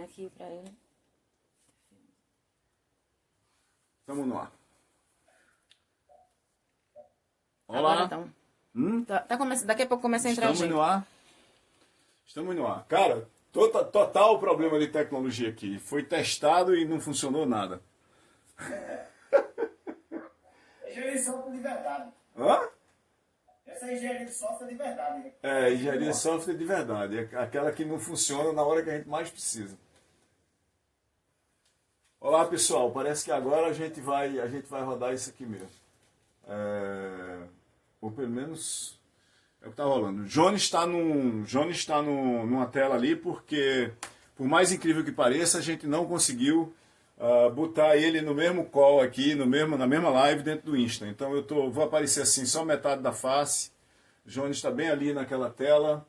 microfone aqui para ele. Estamos no ar. Agora Olá. então. Tá começando, daqui a pouco começa a entrar gente. Estamos no ar. Estamos no ar. Cara, total problema de tecnologia aqui. Foi testado e não funcionou nada. Engenharia de software de verdade. Hã? Essa é engenharia de software de verdade. É, engenharia de software de verdade. É aquela que não funciona na hora que a gente mais precisa. Olá, pessoal. Parece que agora a gente vai rodar isso aqui mesmo. Ou pelo menos é o que está rolando. O Jones está numa tela ali porque, por mais incrível que pareça, a gente não conseguiu botar ele no mesmo call aqui, na mesma live dentro do Insta. Então vou aparecer assim, só metade da face. O Jones está bem ali naquela tela,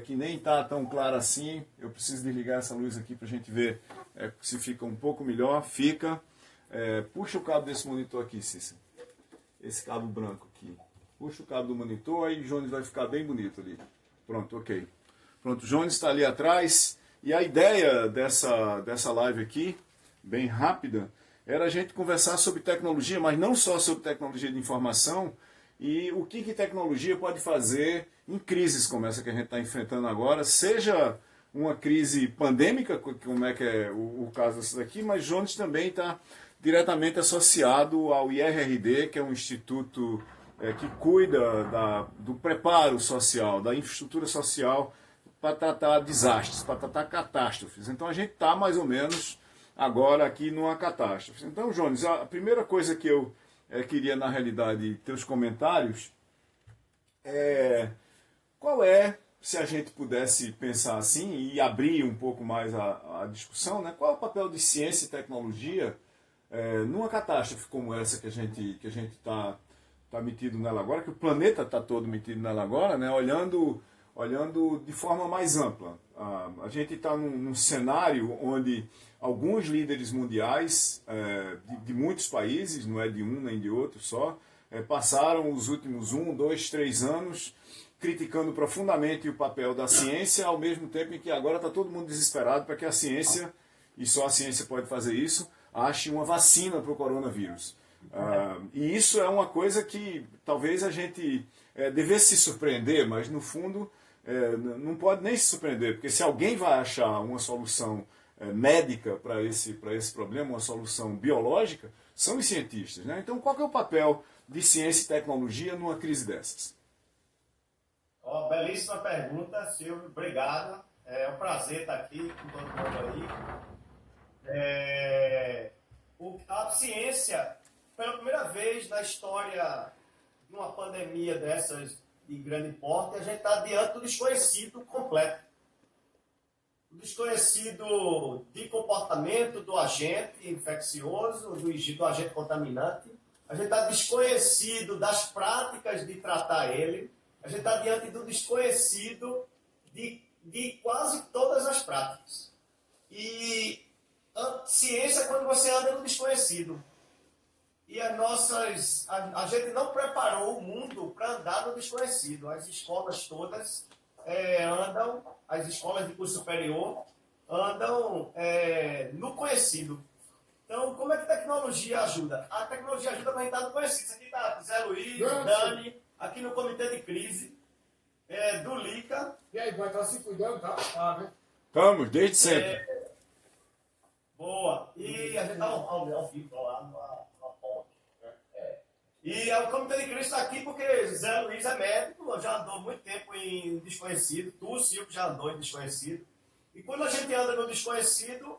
que nem está tão clara assim. Eu preciso desligar essa luz aqui para a gente ver se fica um pouco melhor. Fica. Puxa o cabo desse monitor aqui, Cícero. Esse cabo branco aqui. Puxa o cabo do monitor, aí o Jones vai ficar bem bonito ali. Pronto, ok. Pronto, o Jones está ali atrás. E a ideia dessa live aqui, bem rápida, era a gente conversar sobre tecnologia, mas não só sobre tecnologia de informação, e o que tecnologia pode fazer em crises como essa que a gente está enfrentando agora, seja uma crise pandêmica, como é que é o caso dessa daqui, mas Jones também está diretamente associado ao IRRD, que é um instituto que cuida do preparo social, da infraestrutura social para tratar desastres, para tratar catástrofes. Então a gente está mais ou menos agora aqui numa catástrofe. Então, Jones, a primeira coisa que eu queria, na realidade, ter os comentários qual se a gente pudesse pensar assim e abrir um pouco mais a discussão, né? Qual é o papel de ciência e tecnologia numa catástrofe como essa que a gente está metido nela agora, que o planeta está todo metido nela agora, né? Olhando de forma mais ampla. A gente está num cenário onde alguns líderes mundiais de muitos países, não é de um nem de outro só, passaram os últimos 1, 2, 3 anos criticando profundamente o papel da ciência, ao mesmo tempo em que agora está todo mundo desesperado para que a ciência, e só a ciência pode fazer isso, ache uma vacina para o coronavírus. E isso é uma coisa que talvez a gente devesse se surpreender, mas no fundo não pode nem se surpreender, porque se alguém vai achar uma solução médica para esse problema, uma solução biológica, são os cientistas, né? Então qual que é o papel de ciência e tecnologia numa crise dessas? Belíssima pergunta, Silvio. Obrigado. É um prazer estar aqui com todo mundo aí. A ciência, pela primeira vez na história de uma pandemia dessas de grande porte, a gente está diante do desconhecido completo. O desconhecido de comportamento do agente infeccioso, do agente contaminante. A gente está desconhecido das práticas de tratar ele. A gente está diante do desconhecido de quase todas as práticas. E a ciência é quando você anda no desconhecido. E a gente não preparou o mundo para andar no desconhecido. As escolas todas andam, as escolas de curso superior andam no conhecido. Então, como é que a tecnologia ajuda? A tecnologia ajuda para a gente estar no conhecido. Isso aqui está Zé Luiz, Dani, aqui no comitê de crise, do LICA. E aí, vai estar se cuidando, tá? Né? Estamos, desde sempre. Boa. E a gente está ao vivo lá na ponte. E o comitê de crise está aqui porque Zé Luiz é médico, já andou muito tempo em desconhecido, tu, Silvio, já andou em desconhecido. E quando a gente anda no desconhecido,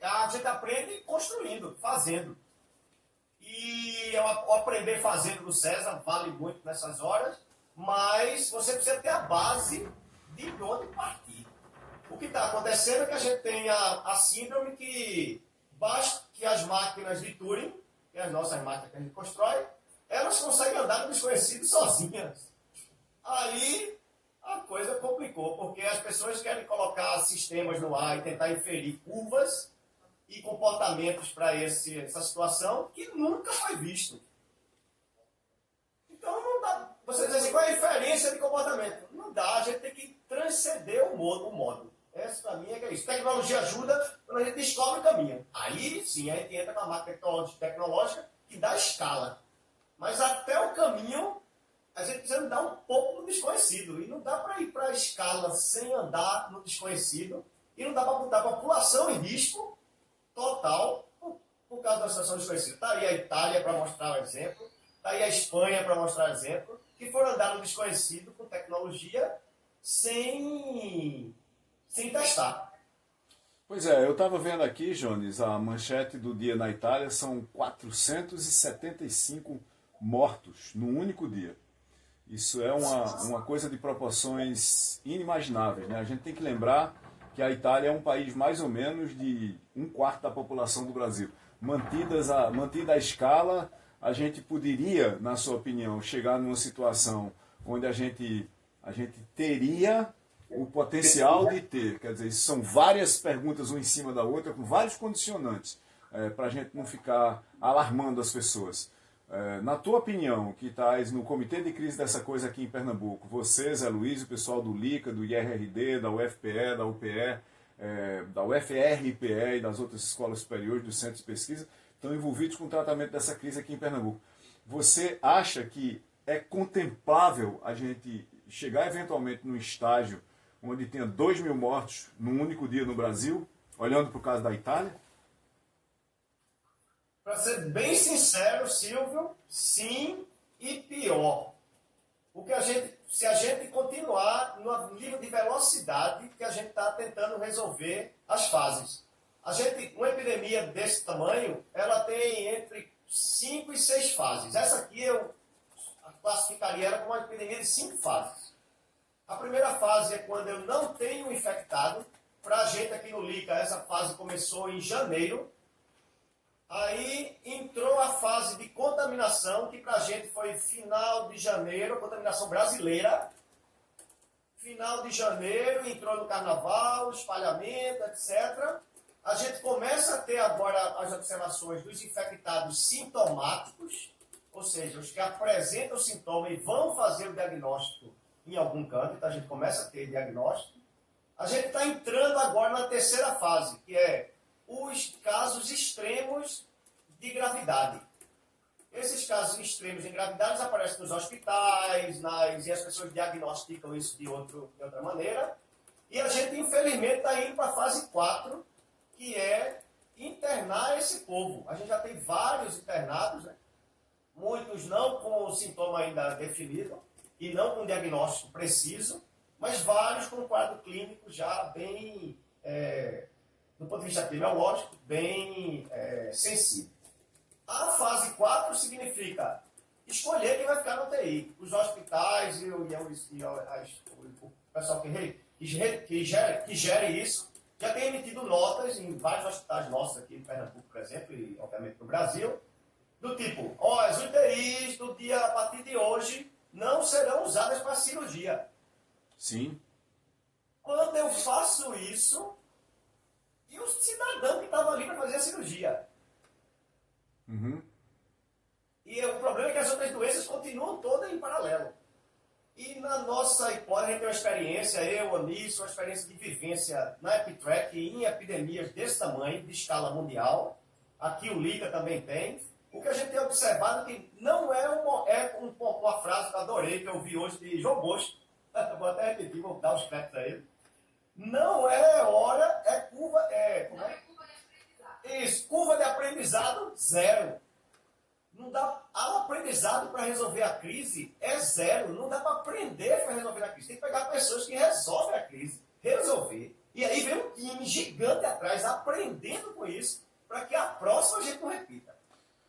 a gente aprende construindo, fazendo. E o aprender fazendo do César vale muito nessas horas, mas você precisa ter a base de onde partir. O que está acontecendo é que a gente tem a síndrome que basta que as máquinas de Turing, que as nossas máquinas que a gente constrói, elas conseguem andar no desconhecido sozinhas. Aí a coisa complicou, porque as pessoas querem colocar sistemas no ar e tentar inferir curvas e comportamentos para essa situação que nunca foi visto. Então não Você diz assim, qual é a inferência de comportamento? Não dá, a gente tem que transcender o modo. Essa para mim é que é isso. Tecnologia ajuda quando a gente descobre o caminho. Aí sim, a gente entra com a marca tecnológica que dá escala. Mas até o caminho, a gente precisa andar um pouco no desconhecido. E não dá para ir para a escala sem andar no desconhecido. E não dá para botar a população em risco total por causa da situação desconhecida. Está aí a Itália para mostrar o exemplo. Está aí a Espanha para mostrar o exemplo. Que foram andar no desconhecido com tecnologia sem testar. Pois é, eu estava vendo aqui, Jones, a manchete do dia na Itália são 475 mortos num único dia. Isso é uma coisa de proporções inimagináveis, né? A gente tem que lembrar que a Itália é um país mais ou menos de 1/4 da população do Brasil. Mantida a escala, a gente poderia, na sua opinião, chegar numa situação onde a gente teria o potencial de ter. Quer dizer, são várias perguntas uma em cima da outra, com vários condicionantes, para a gente não ficar alarmando as pessoas. Na tua opinião, que estás no comitê de crise dessa coisa aqui em Pernambuco, você, Zé Luiz, o pessoal do LICA, do IRRD, da UFPE, da UPE, da UFRPE e das outras escolas superiores, dos centros de pesquisa, estão envolvidos com o tratamento dessa crise aqui em Pernambuco. Você acha que é contemplável a gente chegar eventualmente num estágio onde tenha 2.000 mortos num único dia no Brasil, olhando para o caso da Itália? Para ser bem sincero, Silvio, sim e pior. Porque se a gente continuar no nível de velocidade que a gente está tentando resolver as fases. Uma epidemia desse tamanho, ela tem entre 5 e 6 fases. Essa aqui eu classificaria ela como uma epidemia de 5 fases. A primeira fase é quando eu não tenho infectado. Para a gente aqui no LICA, essa fase começou em janeiro. Aí entrou a fase de contaminação, que para a gente foi final de janeiro, contaminação brasileira. Final de janeiro, entrou no carnaval, espalhamento, etc. A gente começa a ter agora as observações dos infectados sintomáticos, ou seja, os que apresentam sintoma e vão fazer o diagnóstico em algum canto, então a gente começa a ter diagnóstico. A gente está entrando agora na terceira fase, que é os casos extremos de gravidade. Esses casos extremos de gravidade aparecem nos hospitais, e as pessoas diagnosticam isso de outra maneira. E a gente, infelizmente, está indo para a fase 4, que é internar esse povo. A gente já tem vários internados, né? Muitos não com o sintoma ainda definido e não com diagnóstico preciso, mas vários com um quadro clínico já bem, do ponto de vista epidemiológico, bem sensível. A fase 4 significa escolher quem vai ficar na UTI. Os hospitais e o pessoal que gere isso já tem emitido notas em vários hospitais nossos aqui em Pernambuco, por exemplo, e obviamente no Brasil, do tipo, as UTIs do dia a partir de hoje não serão usadas para cirurgia. Sim. Quando eu faço isso, e o cidadão que estava ali para fazer a cirurgia? Uhum. E o problema é que as outras doenças continuam todas em paralelo. E na nossa hipótese, a gente tem uma experiência, eu, Anísio, uma experiência de vivência na EpiTrack em epidemias desse tamanho, de escala mundial. Aqui o LICA também tem. O que a gente tem observado é que não é uma frase que eu adorei, que eu vi hoje de João Bosco. Vou até repetir, vou dar os créditos a ele. Não é hora, é curva, como é? Isso, curva de aprendizado, zero. Não dá, o aprendizado para resolver a crise é zero. Não dá para aprender para resolver a crise. Tem que pegar pessoas que resolvem a crise, resolver. E aí vem um time gigante atrás aprendendo com isso, para que a próxima a gente não repita.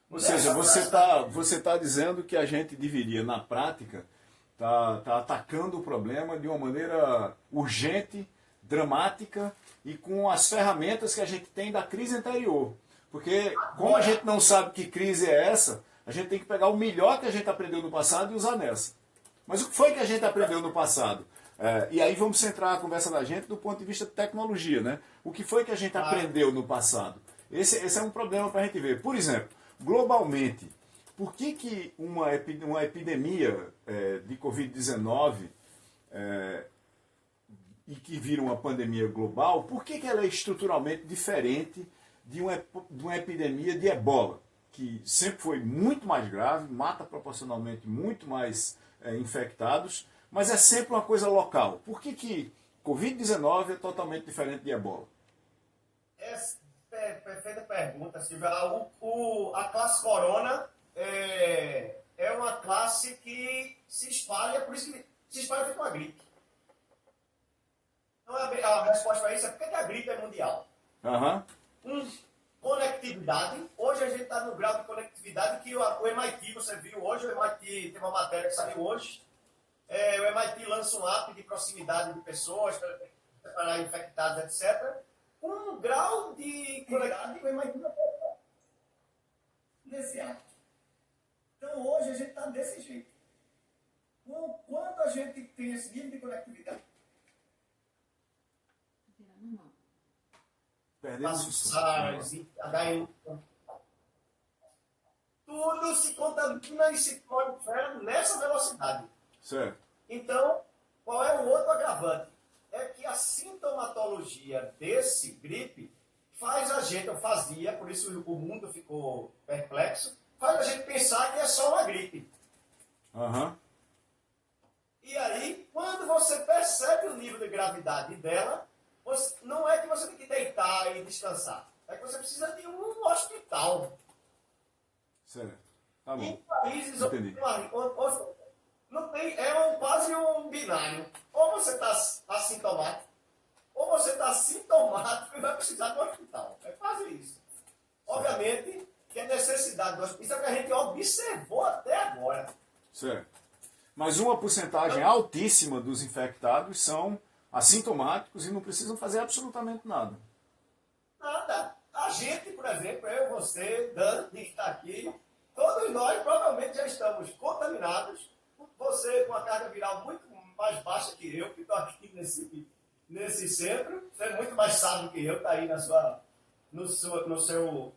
Ou seja, você tá dizendo que a gente deveria, na prática, tá atacando o problema de uma maneira urgente, dramática e com as ferramentas que a gente tem da crise anterior. Porque, como a gente não sabe que crise é essa, a gente tem que pegar o melhor que a gente aprendeu no passado e usar nessa. Mas o que foi que a gente aprendeu no passado? E aí vamos centrar a conversa da gente do ponto de vista de tecnologia, né? O que foi que a gente aprendeu no passado? Esse é um problema para a gente ver. Por exemplo, globalmente, por que uma epidemia de Covid-19 e que vira uma pandemia global, por que ela é estruturalmente diferente de uma epidemia de ebola, que sempre foi muito mais grave, mata proporcionalmente muito mais infectados, mas é sempre uma coisa local? Por que Covid-19 é totalmente diferente de ebola? Essa é perfeita pergunta, Silvia. A classe corona é uma classe que se espalha, por isso que se espalha feito uma gripe. Então a resposta para isso é porque a gripe é mundial. Conectividade. Hoje a gente está no grau de conectividade que o MIT, você viu hoje, o MIT tem uma matéria que saiu hoje. O MIT lança um app de proximidade de pessoas para infectados, etc. Um grau de conectividade que o MIT não tem nesse app. Então hoje a gente está desse jeito. O quanto a gente tem esse nível de conectividade? Perdemos SARS, HN, tudo se contamina e se prolifera nessa velocidade. Certo. Então, qual é o outro agravante? É que a sintomatologia desse gripe faz a gente, ou fazia, por isso o mundo ficou perplexo, faz a gente pensar que é só uma gripe. E aí, quando você percebe o nível de gravidade dela, não é que você tem que deitar e descansar. É que você precisa de um hospital. Certo. Tá bom. Em países Entendi. não tem, quase um binário. Ou você está assintomático, ou você está sintomático e vai precisar do hospital. É quase isso. Obviamente que a necessidade do hospital é o que a gente observou até agora. Certo. Mas uma porcentagem altíssima dos infectados são assintomáticos e não precisam fazer absolutamente nada. Nada. A gente, por exemplo, eu, você, Dan, que está aqui, todos nós provavelmente já estamos contaminados. Você com a carga viral muito mais baixa que eu, que estou aqui nesse centro. Você é muito mais sábio que eu, está aí no seu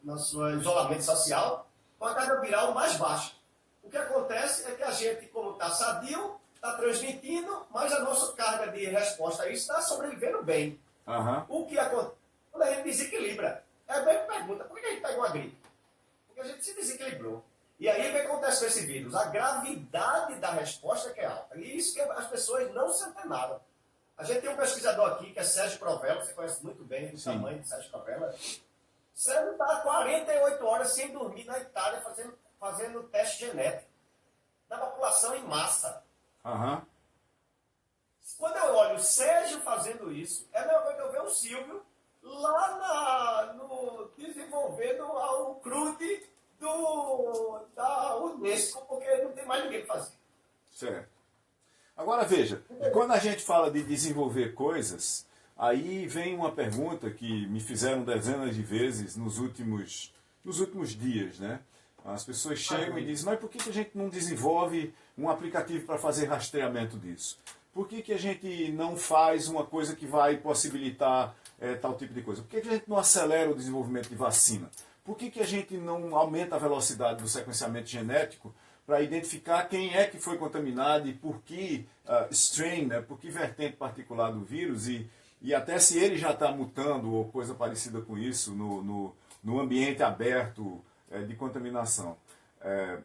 isolamento social, com a carga viral mais baixa. O que acontece é que a gente, como está sadio, está transmitindo, mas a nossa carga de resposta a isso está sobrevivendo bem. O que acontece quando a gente desequilibra? É a mesma pergunta, por que a gente pegou a gripe? Porque a gente se desequilibrou. E aí o que acontece com esse vírus? A gravidade da resposta que é alta. E isso que as pessoas não se antenaram. A gente tem um pesquisador aqui, que é Sérgio Crovella, você conhece muito bem o tamanho de Sérgio Crovella. Sérgio está 48 horas sem dormir na Itália fazendo teste genético na população em massa. Quando eu olho o Sérgio fazendo isso, é a mesma coisa que eu ver o Silvio lá desenvolvendo o CRUD da Unesco, porque não tem mais ninguém para fazer. Certo. Agora veja, quando a gente fala de desenvolver coisas, aí vem uma pergunta que me fizeram dezenas de vezes nos últimos dias, né? As pessoas chegam e dizem, mas por que a gente não desenvolve um aplicativo para fazer rastreamento disso? Por que a gente não faz uma coisa que vai possibilitar tal tipo de coisa? Por que a gente não acelera o desenvolvimento de vacina? Por que a gente não aumenta a velocidade do sequenciamento genético para identificar quem é que foi contaminado e por que strain, né, por que vertente particular do vírus e até se ele já está mutando ou coisa parecida com isso no ambiente aberto de contaminação?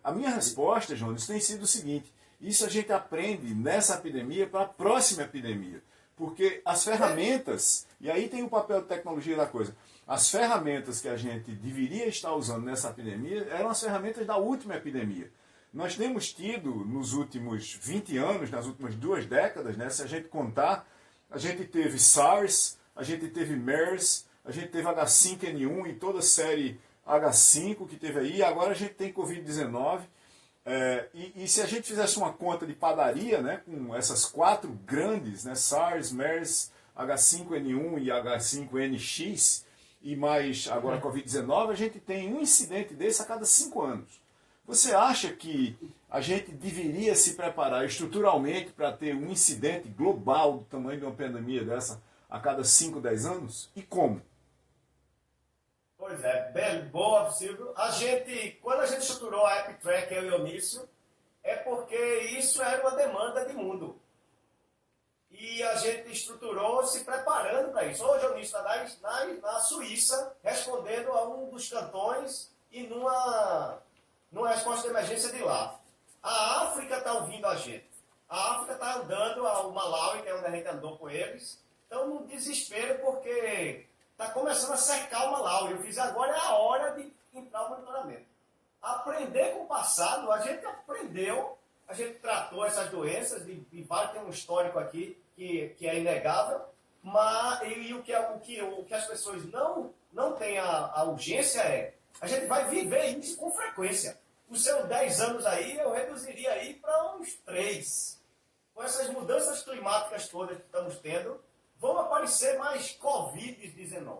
A minha resposta, Jonas, tem sido o seguinte: isso a gente aprende nessa epidemia para a próxima epidemia. Porque as ferramentas, e aí tem o papel de tecnologia da coisa, as ferramentas que a gente deveria estar usando nessa epidemia eram as ferramentas da última epidemia. Nós temos tido, nos últimos 20 anos, nas últimas 2 décadas, né, se a gente contar, a gente teve SARS, a gente teve MERS, a gente teve H5N1 e toda a série H5 que teve aí, agora a gente tem Covid-19. E se a gente fizesse uma conta de padaria, né, com essas 4 grandes, né, SARS, MERS, H5N1 e H5NX, e mais agora Covid-19, a gente tem um incidente desse a cada 5 anos. Você acha que a gente deveria se preparar estruturalmente para ter um incidente global do tamanho de uma pandemia dessa a cada 5, 10 anos? E como? Pois é, bem, boa, Silvio. Quando a gente estruturou a AppTrack, eu e o Onício, é porque isso era uma demanda de mundo. e a gente estruturou se preparando para isso. Hoje eu estou na Suíça, respondendo a um dos cantões e numa resposta de emergência de lá. A África está ouvindo a gente. A África está andando ao Malawi, que é onde a gente andou com eles. Então, no desespero, porque está começando a cercar o Malawi. Eu fiz agora, é a hora de entrar o monitoramento. Aprender com o passado, a gente aprendeu, a gente tratou essas doenças, e vai ter um histórico aqui que é inegável, mas e o que as pessoas não têm a urgência é, a gente vai viver isso com frequência. Os seus 10 anos aí, eu reduziria aí para uns 3. Com essas mudanças climáticas todas que estamos tendo, vão aparecer mais Covid-19.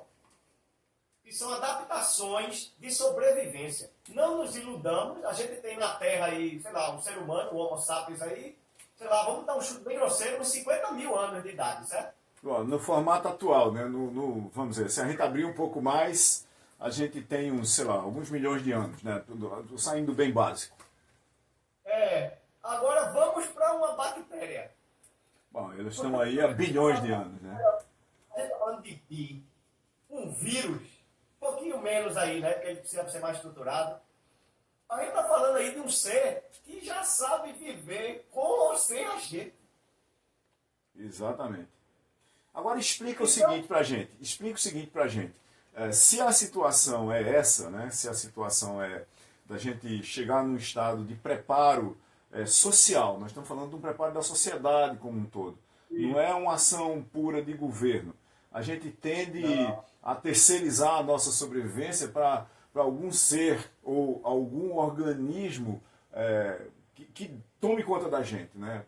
Que são adaptações de sobrevivência. Não nos iludamos, a gente tem na Terra aí, sei lá, um ser humano, o Homo sapiens aí, sei lá, vamos dar um chute bem grosseiro, uns 50 mil anos de idade, certo? Bom, no formato atual, né? Vamos dizer, se a gente abrir um pouco mais, a gente tem uns, sei lá, alguns milhões de anos, né? Saindo bem básico. Agora vamos para uma bactéria. Bom, eles estão aí há bilhões de anos, né? A gente está falando de um vírus, um pouquinho menos aí, né? Porque ele precisa ser mais estruturado. A gente está falando aí de um ser que já sabe viver com ou sem a gente. Exatamente. Agora explica o seguinte pra gente. Explica o seguinte pra gente. Se a situação é essa, né? Se a situação é da gente chegar num estado de preparo social, nós estamos falando de um preparo da sociedade como um todo. Não é uma ação pura de governo. A gente tende a terceirizar a nossa sobrevivência para algum ser ou algum organismo que tome conta da gente, né?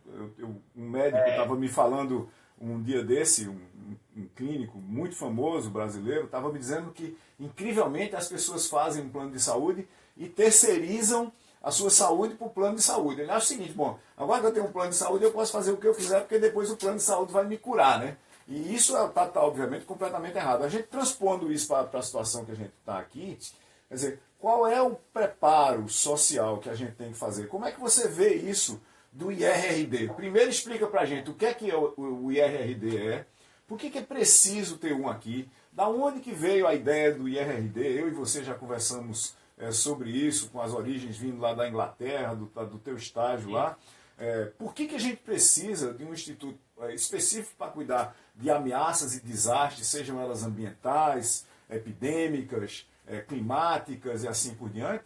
Um médico estava me falando um dia desse, um clínico muito famoso brasileiro, estava me dizendo que, incrivelmente, as pessoas fazem um plano de saúde e terceirizam a sua saúde para o plano de saúde. Ele acha o seguinte, bom, agora que eu tenho um plano de saúde, eu posso fazer o que eu quiser, porque depois o plano de saúde vai me curar, né? E isso está, obviamente, completamente errado. A gente transpondo isso para a situação que a gente está aqui, quer dizer, qual é o preparo social que a gente tem que fazer? Como é que você vê isso do IRRD? Primeiro explica para a gente o que é o IRRD é, por que é preciso ter um aqui, da onde que veio a ideia do IRRD, eu e você já conversamos sobre isso, com as origens vindo lá da Inglaterra, do teu estágio lá. Por que a gente precisa de um instituto específico para cuidar de ameaças e desastres, sejam elas ambientais, epidêmicas, climáticas e assim por diante?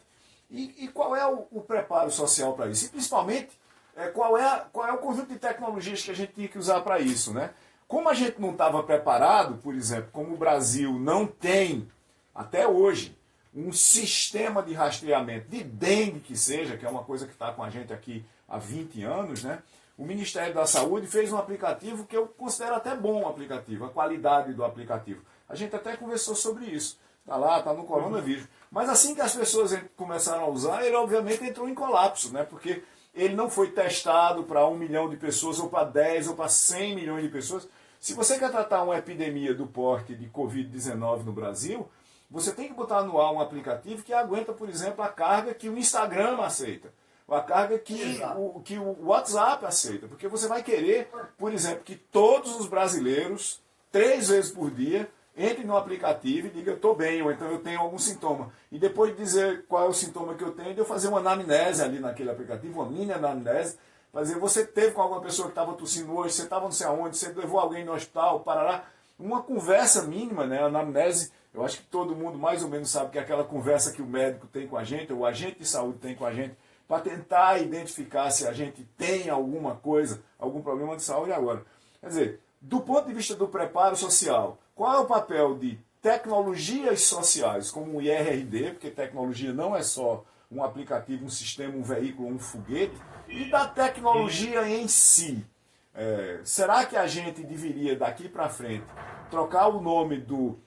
E qual é o preparo social para isso? E principalmente, qual é o conjunto de tecnologias que a gente tinha que usar para isso, né? Como a gente não estava preparado, por exemplo, como o Brasil não tem, até hoje, um sistema de rastreamento de dengue que seja, que é uma coisa que está com a gente aqui há 20 anos, né? O Ministério da Saúde fez um aplicativo que eu considero até bom o aplicativo, a qualidade do aplicativo. A gente até conversou sobre isso. Está lá, está no coronavírus. Mas assim que as pessoas começaram a usar, ele obviamente entrou em colapso, né? Porque ele não foi testado para 1 milhão de pessoas, ou para 10, ou para 100 milhões de pessoas. Se você quer tratar uma epidemia do porte de Covid-19 no Brasil, você tem que botar no ar um aplicativo que aguenta, por exemplo, a carga que o Instagram aceita, ou a carga que o WhatsApp aceita. Porque você vai querer, por exemplo, que todos os brasileiros, 3 vezes por dia, entrem no aplicativo e digam, eu estou bem, ou então eu tenho algum sintoma. E depois de dizer qual é o sintoma que eu tenho, eu fazer uma anamnese ali naquele aplicativo, uma mini anamnese, fazer, você teve com alguma pessoa que estava tossindo hoje, você estava não sei aonde, você levou alguém no hospital, parará. Uma conversa mínima, né? A anamnese, eu acho que todo mundo mais ou menos sabe que é aquela conversa que o médico tem com a gente, ou o agente de saúde tem com a gente, para tentar identificar se a gente tem alguma coisa, algum problema de saúde agora. Quer dizer, do ponto de vista do preparo social, qual é o papel de tecnologias sociais, como o IRRD, porque tecnologia não é só um aplicativo, um sistema, um veículo, um foguete, e da tecnologia em si? Será que a gente deveria, daqui para frente, trocar o nome do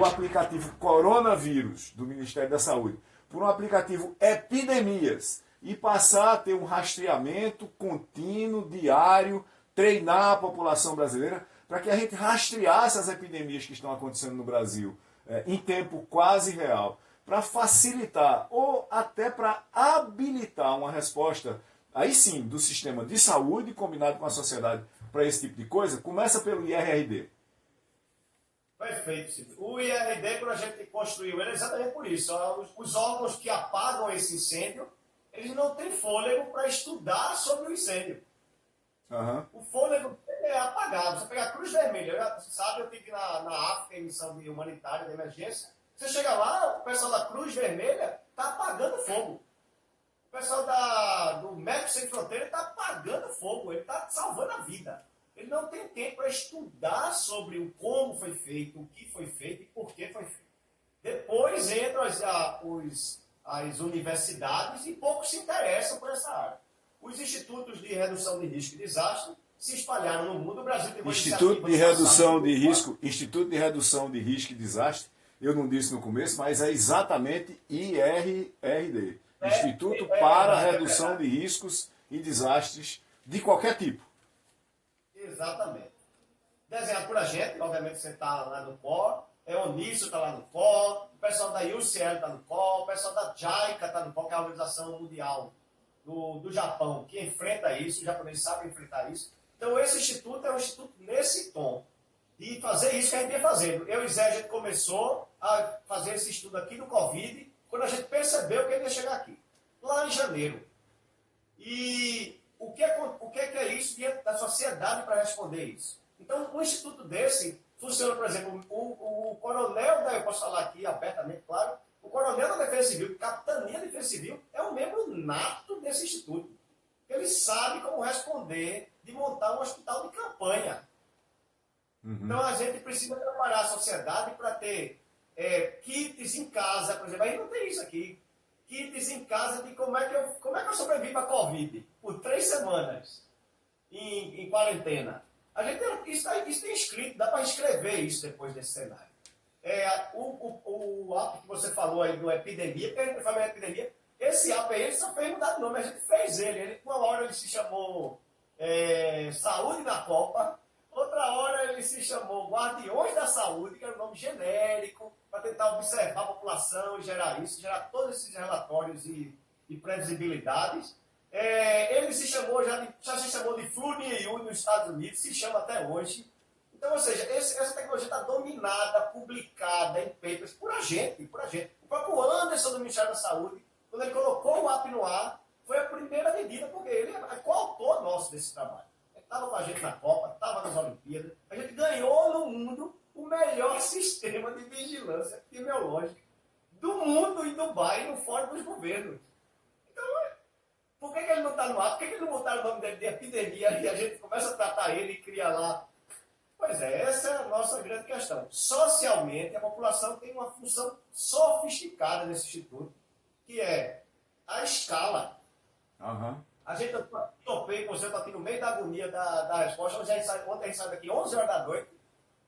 aplicativo Coronavírus, do Ministério da Saúde, por um aplicativo Epidemias, e passar a ter um rastreamento contínuo, diário, treinar a população brasileira, para que a gente rastreasse as epidemias que estão acontecendo no Brasil em tempo quase real, para facilitar ou até para habilitar uma resposta, aí sim, do sistema de saúde combinado com a sociedade para esse tipo de coisa, começa pelo IRRD. Perfeito, Silvio. O IRD, quando a gente construiu ele, é exatamente por isso. Os órgãos que apagam esse incêndio, eles não têm fôlego para estudar sobre o incêndio. Uhum. O fôlego é apagado. Você pega a Cruz Vermelha, você sabe, eu estive na África em missão de humanitária, de emergência. Você chega lá, o pessoal da Cruz Vermelha está apagando fogo. O pessoal do Médicos Sem Fronteira está apagando fogo, ele está salvando a vida. Ele não tem tempo para estudar sobre o como foi feito, o que foi feito e por que foi feito. Depois entram as universidades e poucos se interessam por essa área. Os institutos de redução de risco e desastre se espalharam no mundo. O Brasil tem uma Instituto de Redução de Risco e Desastre, eu não disse no começo, mas é exatamente IRRD. Instituto para Redução de Riscos e Desastres de qualquer tipo. Exatamente. Desenhado por a gente, obviamente você está lá no COR, o Onício está lá no COR, o pessoal da UCL está no COR, o pessoal da JICA está no COR, que é a Organização Mundial do Japão, que enfrenta isso, os japoneses sabem enfrentar isso. Então esse instituto é um instituto nesse tom, de fazer isso que a gente ia fazendo. Eu e Zé, a gente começou a fazer esse estudo aqui do Covid, quando a gente percebeu que ele ia chegar aqui, lá em janeiro. E o que é isso diante da sociedade para responder isso? Então, um instituto desse funciona, por exemplo, o coronel, eu posso falar aqui abertamente, claro, o coronel da Defesa Civil, capitania da Defesa Civil, é um membro nato desse instituto. Ele sabe como responder de montar um hospital de campanha. Uhum. Então, a gente precisa preparar a sociedade para ter kits em casa, por exemplo. Aí não tem isso aqui. Kits em casa de como é que eu sobrevivo à Covid por 3 semanas em quarentena. A gente isso tem escrito, dá para escrever isso depois desse cenário. O app que você falou aí do epidemia, porque a gente fala em epidemia, esse app aí ele só fez mudar de nome, a gente fez ele. Uma hora ele se chamou Saúde na Copa, outra hora ele se chamou Guardiões da Saúde, que era um nome genérico, para tentar observar a população e gerar todos esses relatórios e previsibilidades. Ele se chamou, já se chamou de FluNIU nos Estados Unidos, se chama até hoje. Então, ou seja, essa tecnologia está dominada, publicada em papers por a gente. O próprio Anderson do Ministério da Saúde, quando ele colocou o app no ar, foi a primeira medida, porque ele é coautor nosso desse trabalho. Ele estava com a gente na Copa, estava nas Olimpíadas, a gente ganhou no mundo o melhor sistema de vigilância epidemiológica do mundo e do bairro fora dos governos. Então, por que ele não está no ar? Por que ele não botaram o nome dele de epidemia e a gente começa a tratar ele e cria lá? Pois é, essa é a nossa grande questão. Socialmente, a população tem uma função sofisticada nesse instituto, que é a escala. Uhum. A gente topei com você, estou aqui no meio da agonia da resposta. Ontem a gente saiu daqui 11 horas da noite.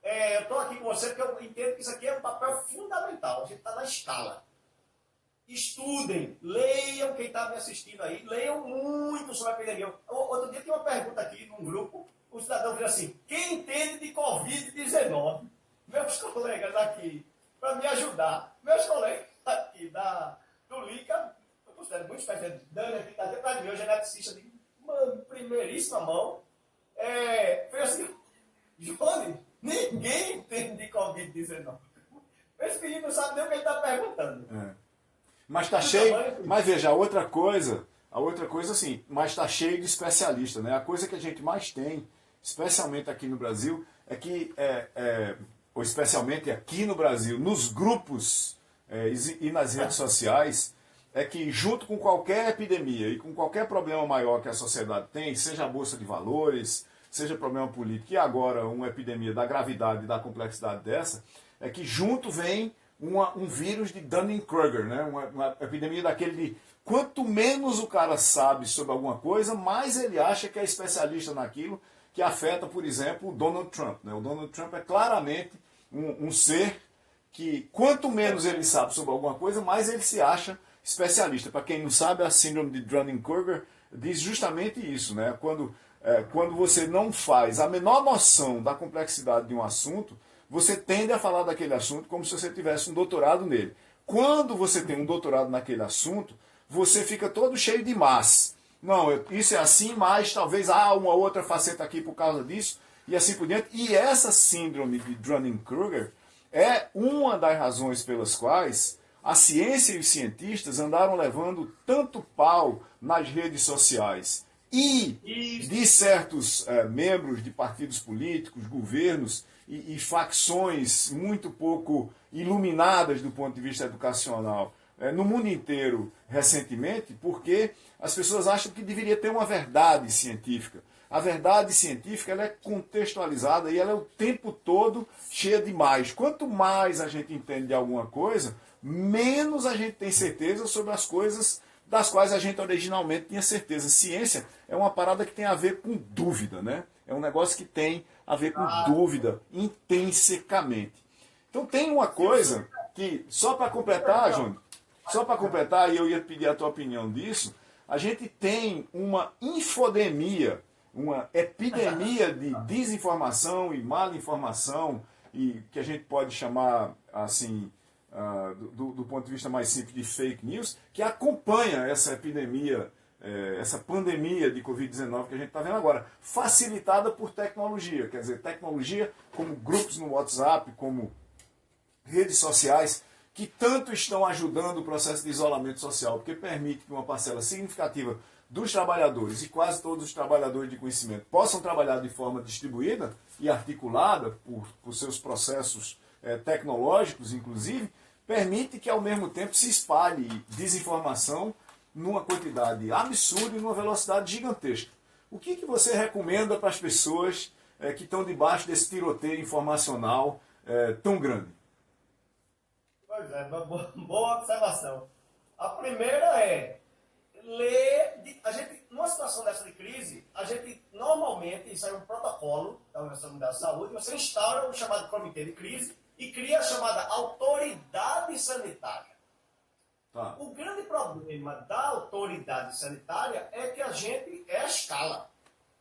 Eu estou aqui com você porque eu entendo que isso aqui é um papel fundamental. A gente está na escala. Estudem, leiam, quem está me assistindo aí, leiam muito sobre a epidemia. Outro dia tinha uma pergunta aqui num grupo, o cidadão disse assim: quem entende de Covid-19? Meus colegas aqui, para me ajudar, meus colegas aqui do LICA, eu considero muito especial, Dani aqui está até para mim, o geneticista de primeiríssima mão, fez assim: Johnny, ninguém entende de Covid-19. Esse menino não sabe nem o que ele está perguntando. Mas está cheio, mas veja, a outra coisa assim, mas está cheio de especialistas, né? A coisa que a gente mais tem, especialmente aqui no Brasil, é que, ou especialmente aqui no Brasil, nos grupos e nas redes sociais, é que junto com qualquer epidemia e com qualquer problema maior que a sociedade tem, seja a Bolsa de Valores, seja problema político e agora uma epidemia da gravidade e da complexidade dessa, é que junto vem um vírus de Dunning-Kruger, né? Uma epidemia daquele de quanto menos o cara sabe sobre alguma coisa, mais ele acha que é especialista naquilo, que afeta, por exemplo, o Donald Trump. Né? O Donald Trump é claramente um ser que quanto menos ele sabe sobre alguma coisa, mais ele se acha especialista. Para quem não sabe, a síndrome de Dunning-Kruger diz justamente isso. Né? Quando você não faz a menor noção da complexidade de um assunto, você tende a falar daquele assunto como se você tivesse um doutorado nele. Quando você tem um doutorado naquele assunto, você fica todo cheio de mas. não, isso é assim, mas talvez há uma outra faceta aqui por causa disso, e assim por diante. E essa síndrome de Dunning-Kruger é uma das razões pelas quais a ciência e os cientistas andaram levando tanto pau nas redes sociais e de certos membros de partidos políticos, governos e facções muito pouco iluminadas do ponto de vista educacional no mundo inteiro recentemente, porque as pessoas acham que deveria ter uma verdade científica. A verdade científica ela é contextualizada e ela é o tempo todo cheia de mais. Quanto mais a gente entende de alguma coisa, menos a gente tem certeza sobre as coisas das quais a gente originalmente tinha certeza. Ciência é uma parada que tem a ver com dúvida, né? É um negócio que tem a ver com dúvida intrinsecamente. Então tem uma coisa que, só para completar, Júnior, só para completar, e eu ia pedir a tua opinião disso, a gente tem uma infodemia, uma epidemia de desinformação e malinformação, e que a gente pode chamar assim, do ponto de vista mais simples, de fake news, que acompanha essa epidemia, essa pandemia de Covid-19 que a gente está vendo agora, facilitada por tecnologia. Quer dizer, tecnologia como grupos no WhatsApp, como redes sociais, que tanto estão ajudando o processo de isolamento social, porque permite que uma parcela significativa dos trabalhadores, e quase todos os trabalhadores de conhecimento, possam trabalhar de forma distribuída e articulada por seus processos tecnológicos, inclusive, permite que ao mesmo tempo se espalhe desinformação numa quantidade absurda e numa velocidade gigantesca. O que você recomenda para as pessoas que estão debaixo desse tiroteio informacional tão grande? Pois é, boa observação. A primeira é ler. A gente, numa situação dessa de crise, a gente normalmente, isso é um protocolo da Organização Mundial de Saúde, você instaura o chamado comitê de crise e cria a chamada autoridade sanitária. Tá. O grande problema da autoridade sanitária é que a gente é a escala,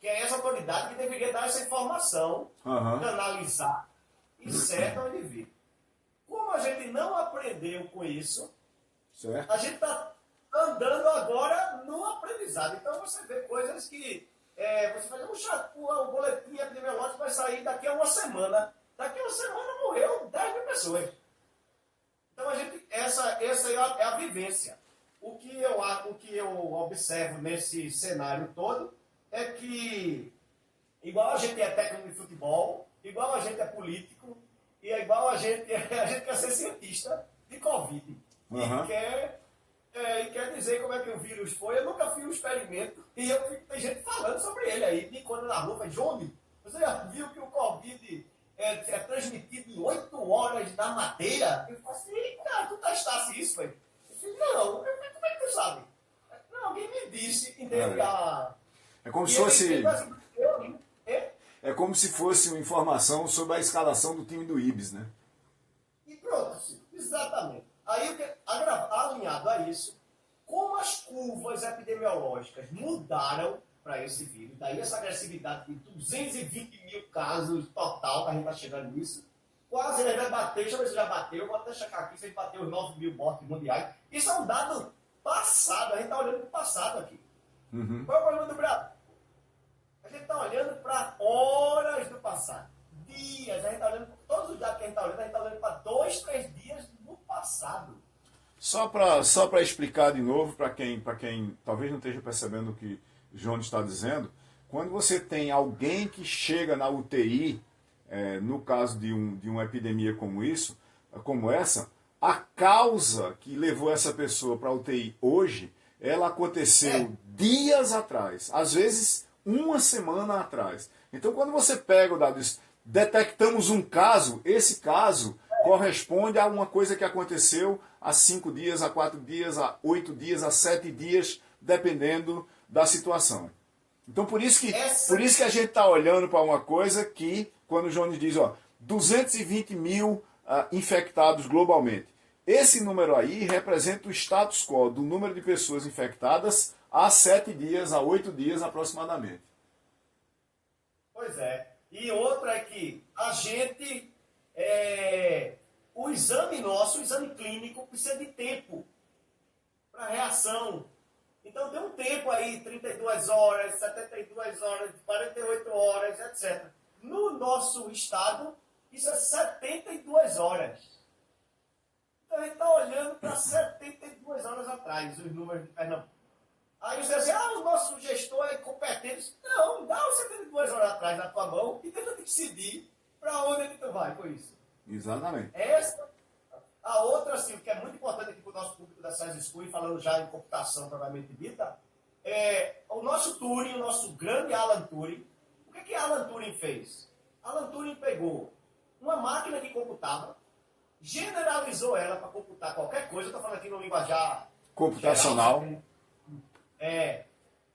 que é essa autoridade que deveria dar essa informação, canalizar e certo ao indivíduo. Como a gente não aprendeu com isso, certo, a gente está andando agora no aprendizado. Então você vê coisas que você fala, o boletim epidemiológico vai sair daqui a uma semana. Daqui a uma semana morreu 10 mil pessoas. Então essa é a vivência. O que eu observo nesse cenário todo é que igual a gente é técnico de futebol, igual a gente é político, e é igual a gente quer ser cientista de Covid. E quer dizer como é que o vírus foi. Eu nunca fiz um experimento e tem gente falando sobre ele aí. Me encontra na rua, Johnny, você já viu que o Covid é transmitido em 8 horas na madeira? Eu falei assim, cara, tu testasse isso, velho? Eu falei, não, como é que tu sabe? Não, alguém me disse, entende? É como se fosse... É como se fosse uma informação sobre a escalação do time do Ibis, né? E pronto, exatamente. Aí, alinhado a isso, como as curvas epidemiológicas mudaram para esse vírus, daí essa agressividade de 220 mil casos total, que a gente está chegando nisso, quase ele vai bater, deixa eu ver se já bateu, vou até checar aqui se ele bateu os 9 mil mortes mundiais. Isso é um dado passado, a gente está olhando para o passado aqui. Qual é o problema do Brasil? A gente está olhando para horas do passado, dias, a gente está olhando, todos os dados que a gente está olhando para 2, 3 dias do passado. Só para explicar de novo, para quem talvez não esteja percebendo o que João está dizendo, quando você tem alguém que chega na UTI, no caso de uma epidemia como essa, a causa que levou essa pessoa para a UTI hoje, ela aconteceu dias atrás, às vezes uma semana atrás. Então, quando você pega o dado disso, detectamos um caso, esse caso corresponde a uma coisa que aconteceu há 5 dias, há 4 dias, há 8 dias, há 7 dias, dependendo da situação. Então, por isso que a gente está olhando para uma coisa que, quando o Jones diz, 220 mil infectados globalmente. Esse número aí representa o status quo do número de pessoas infectadas há 7 dias, há 8 dias aproximadamente. Pois é. E outra é que a gente, o exame nosso, o exame clínico, precisa de tempo para reação. Então tem um tempo aí, 32 horas, 72 horas, 48 horas, etc. No nosso estado, isso é 72 horas. Então a gente está olhando para 72 horas atrás, os números de Pernambuco. Aí você diz assim, o nosso gestor é incompetente. Não, dá os 72 horas atrás na tua mão e tenta decidir para onde é que tu vai com isso. Exatamente. Essa, a outra, assim, que é muito importante aqui para o nosso público da Science School, falando já em computação propriamente dita, é o nosso Turing, o nosso grande Alan Turing. O que Alan Turing fez? Alan Turing pegou uma máquina que computava, generalizou ela para computar qualquer coisa, estou falando aqui no linguajar Computacional. geral,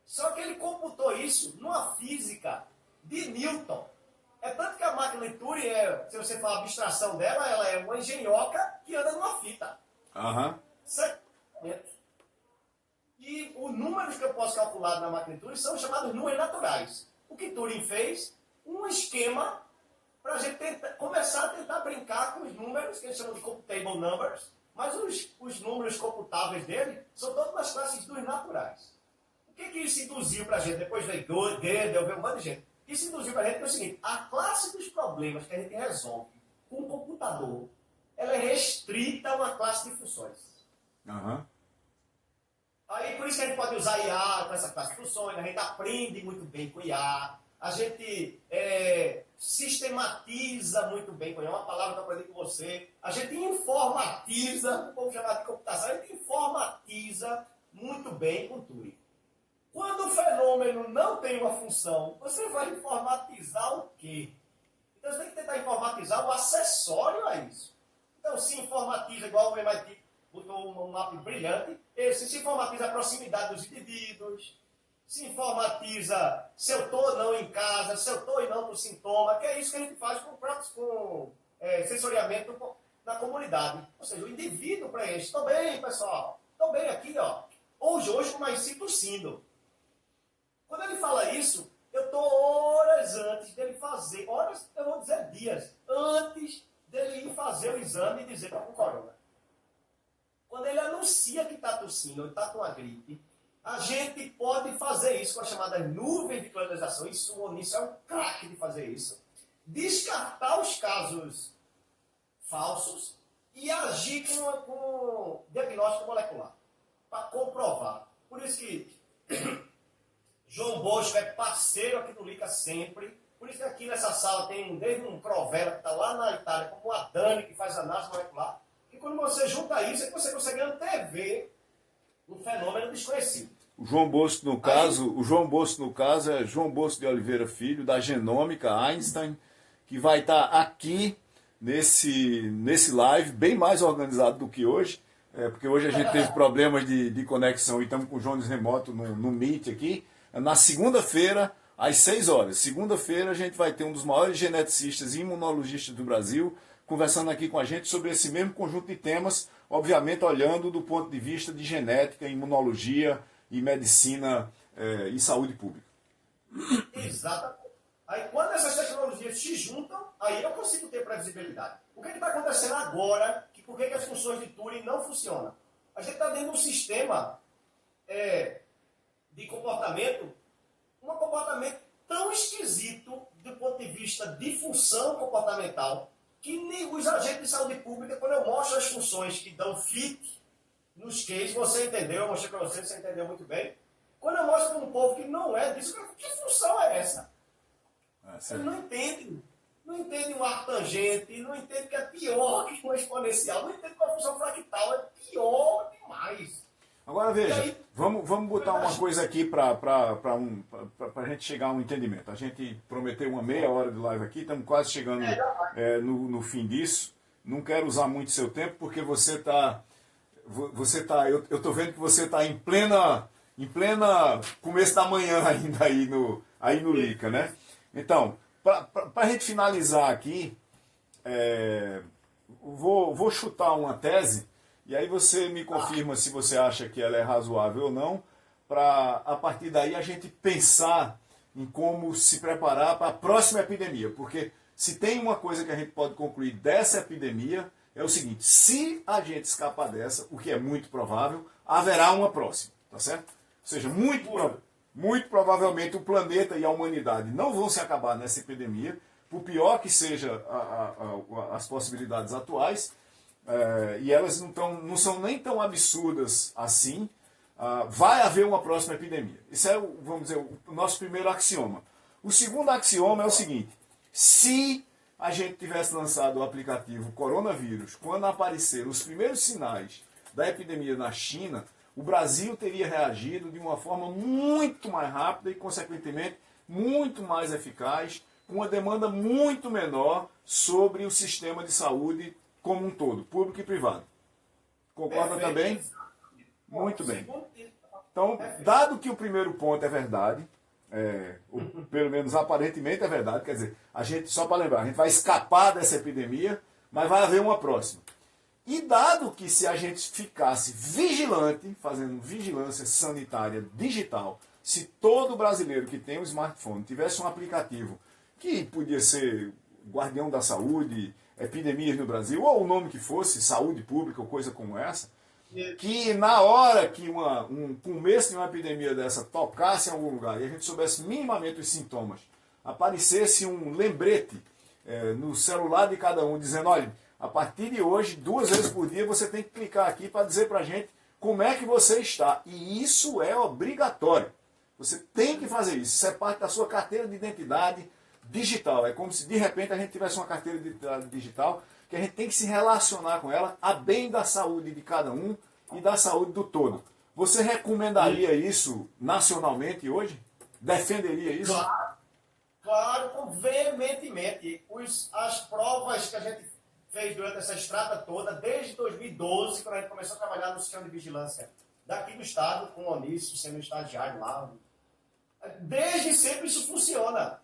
só que ele computou isso numa física de Newton. É tanto que a máquina de Turing, se você for a abstração dela, ela é uma engenhoca que anda numa fita. Aham. E os números que eu posso calcular na máquina de Turing são chamados números naturais. O que Turing fez? Um esquema para a gente começar a tentar brincar com os números, que eles chamam de computable numbers, mas os números computáveis dele são todos nas classes dos naturais. O que isso induziu para a gente? Depois veio Gödel, veio um monte de gente. Isso induziu para a gente é o seguinte, a classe dos problemas que a gente resolve com o computador, ela é restrita a uma classe de funções. Aham. Aí por isso que a gente pode usar IA com essa classe de funções, a gente aprende muito bem com IA, a gente sistematiza muito bem com IA, é uma palavra que eu aprendi com você, a gente informatiza, vamos chamar de computação, a gente informatiza muito bem com Turing. Quando o fenômeno não tem uma função, você vai informatizar o quê? Então você tem que tentar informatizar o acessório a isso. Então se informatiza igual o MIT, botou um mapa brilhante, se informatiza a proximidade dos indivíduos, se informatiza se eu estou ou não em casa, se eu estou ou não com sintoma, que é isso que a gente faz com sensoriamento na comunidade. Ou seja, o indivíduo preenche. Estou bem, pessoal. Estou bem aqui, ó. Hoje, mas se tossindo. Quando ele fala isso, eu estou horas antes dele fazer, horas, eu vou dizer dias, antes dele ir fazer o exame e dizer que está com corona. Quando ele anuncia que está tossindo ou está com a gripe, a gente pode fazer isso com a chamada nuvem de clonalização. Isso, o Onísio é um craque de fazer isso. Descartar os casos falsos e agir com diagnóstico molecular para comprovar. Por isso que João Bosco é parceiro aqui do Lica sempre. Por isso que aqui nessa sala tem desde um Provera que está lá na Itália, como a Dani, que faz análise molecular. E quando você junta isso, é que você consegue antever um fenômeno desconhecido. O João Bosco, no caso, é João Bosco de Oliveira Filho, da Genômica Einstein, que vai estar aqui nesse live, bem mais organizado do que hoje, porque hoje a gente teve problemas de conexão e estamos com o Jones remoto no Meet aqui. Na segunda-feira, às 6 horas. Segunda-feira a gente vai ter um dos maiores geneticistas e imunologistas do Brasil conversando aqui com a gente sobre esse mesmo conjunto de temas, obviamente olhando do ponto de vista de genética, imunologia e medicina e saúde pública. Exatamente. Aí quando essas tecnologias se juntam, aí eu consigo ter previsibilidade. O que está acontecendo agora? Por que as funções de Turing não funcionam? A gente está dentro de um sistema de comportamento, um comportamento tão esquisito do ponto de vista de função comportamental, que nem os agentes de saúde pública, quando eu mostro as funções que dão fit nos cases, você entendeu, eu mostrei para você, você entendeu muito bem. Quando eu mostro para um povo que não é disso, que função é essa? Ele não entende. Não entende um arctangente, não entende que é pior que uma exponencial, não entende que uma função fractal é pior demais. Agora veja, vamos botar uma coisa aqui para a gente chegar a um entendimento. A gente prometeu uma meia hora de live aqui, estamos quase chegando no fim disso. Não quero usar muito seu tempo, porque você tá, eu estou vendo que você está em plena começo da manhã ainda aí no Lica, né? Então, para a gente finalizar aqui, vou chutar uma tese, e aí você me confirma se você acha que ela é razoável ou não, para a partir daí a gente pensar em como se preparar para a próxima epidemia. Porque se tem uma coisa que a gente pode concluir dessa epidemia, é o seguinte: se a gente escapar dessa, o que é muito provável, haverá uma próxima, tá certo? seja, muito provavelmente o planeta e a humanidade não vão se acabar nessa epidemia, por pior que seja as possibilidades atuais, e elas não são nem tão absurdas assim. Vai haver uma próxima epidemia. Isso é, vamos dizer, o nosso primeiro axioma. O segundo axioma é o seguinte: se a gente tivesse lançado o aplicativo Coronavírus quando apareceram os primeiros sinais da epidemia na China, o Brasil teria reagido de uma forma muito mais rápida e, consequentemente, muito mais eficaz, com uma demanda muito menor sobre o sistema de saúde como um todo, público e privado. Concorda também? Muito bem. Então, dado que o primeiro ponto é verdade, ou pelo menos aparentemente é verdade, quer dizer, a gente, só para lembrar, a gente vai escapar dessa epidemia, mas vai haver uma próxima. E dado que se a gente ficasse vigilante, fazendo vigilância sanitária digital, se todo brasileiro que tem um smartphone tivesse um aplicativo que podia ser Guardião da Saúde, Epidemias no Brasil, ou o nome que fosse, Saúde Pública ou coisa como essa, que na hora que um começo de uma epidemia dessa tocasse em algum lugar e a gente soubesse minimamente os sintomas, aparecesse um lembrete no celular de cada um dizendo: olha, a partir de hoje, 2 vezes por dia, você tem que clicar aqui para dizer para a gente como é que você está. E isso é obrigatório. Você tem que fazer isso. Isso é parte da sua carteira de identidade digital. É como se de repente a gente tivesse uma carteira de identidade digital que a gente tem que se relacionar com ela a bem da saúde de cada um e da saúde do todo. Você recomendaria isso nacionalmente hoje? Defenderia isso? Claro, veementemente. As provas que a gente fez durante essa estrada toda, desde 2012, quando a gente começou a trabalhar no sistema de vigilância daqui do estado, com o Onísio sendo estagiário lá. Desde sempre isso funciona.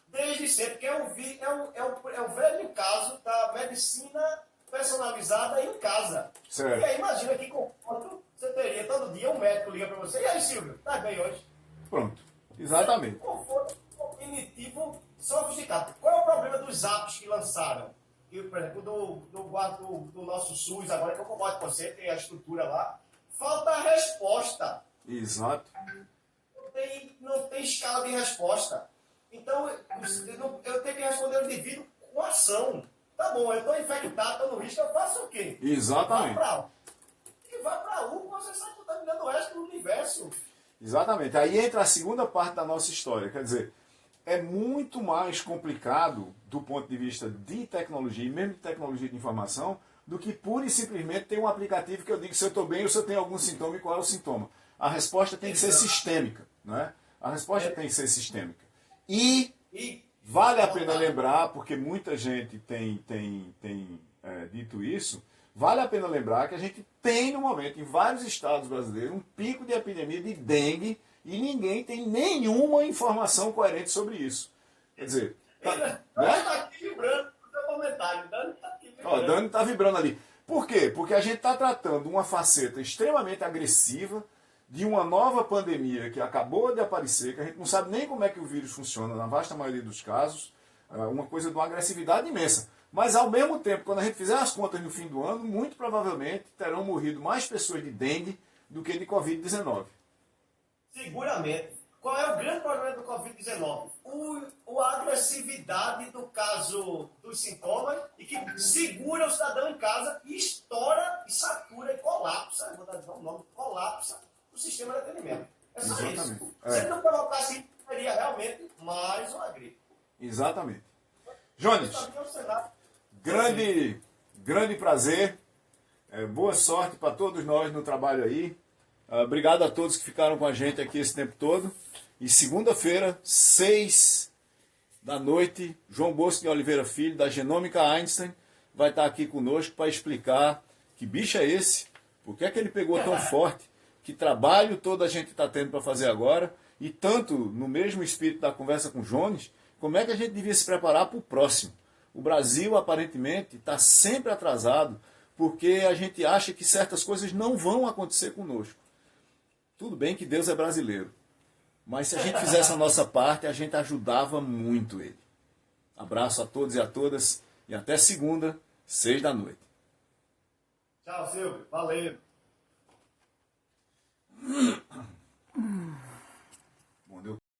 Desde sempre, porque é o velho caso da medicina personalizada em casa. Certo. E aí imagina que conforto você teria todo dia, um médico liga para você: e aí, Silvio, tá bem hoje? Pronto, exatamente. Conforto cognitivo sofisticado. Qual é o problema dos apps que lançaram? E, por exemplo, do nosso SUS, agora que eu concordo com você, tem a estrutura lá, falta a resposta. Exato. Não tem escala de resposta. Então, eu tenho que responder o indivíduo com ação. Tá bom, eu estou infectado, estou no risco, eu faço o quê? Exatamente. Vai para U, você sai contaminando o resto do universo. Exatamente. Aí entra a segunda parte da nossa história. Quer dizer, é muito mais complicado do ponto de vista de tecnologia, e mesmo de tecnologia de informação, do que pura e simplesmente ter um aplicativo que eu digo se eu estou bem ou se eu tenho algum sintoma e qual é o sintoma. A resposta tem que ser sistêmica. Não é? A resposta tem que ser sistêmica. E vale a pena lembrar, porque muita gente tem dito isso, vale a pena lembrar que a gente tem no momento, em vários estados brasileiros, um pico de epidemia de dengue e ninguém tem nenhuma informação coerente sobre isso. Quer dizer, Está aqui vibrando o seu comentário. Dani está aqui vibrando. Dani está vibrando ali. Por quê? Porque a gente está tratando uma faceta extremamente agressiva de uma nova pandemia que acabou de aparecer, que a gente não sabe nem como é que o vírus funciona na vasta maioria dos casos, uma coisa de uma agressividade imensa. Mas, ao mesmo tempo, quando a gente fizer as contas no fim do ano, muito provavelmente terão morrido mais pessoas de dengue do que de Covid-19. Seguramente. Qual é o grande problema do Covid-19? A agressividade do caso dos sintomas e que segura o cidadão em casa e estoura, e satura, e colapsa, vou dar o nome, colapsa o sistema de atendimento. É só Exatamente. isso. Se ele não colocasse isso, seria realmente mais uma gripe. Exatamente. Jones, grande prazer. Boa sorte para todos nós no trabalho aí. Obrigado a todos que ficaram com a gente aqui esse tempo todo. E segunda-feira, 6 da noite, João Bosco de Oliveira Filho, da Genômica Einstein, vai estar aqui conosco para explicar que bicho é esse, por que é que ele pegou tão forte, que trabalho todo a gente está tendo para fazer agora, e tanto no mesmo espírito da conversa com o Jones, como é que a gente devia se preparar para o próximo. O Brasil, aparentemente, está sempre atrasado, porque a gente acha que certas coisas não vão acontecer conosco. Tudo bem que Deus é brasileiro, mas se a gente fizesse a nossa parte, a gente ajudava muito ele. Abraço a todos e a todas, e até segunda, 6 da noite. Tchau, Silvio. Valeu.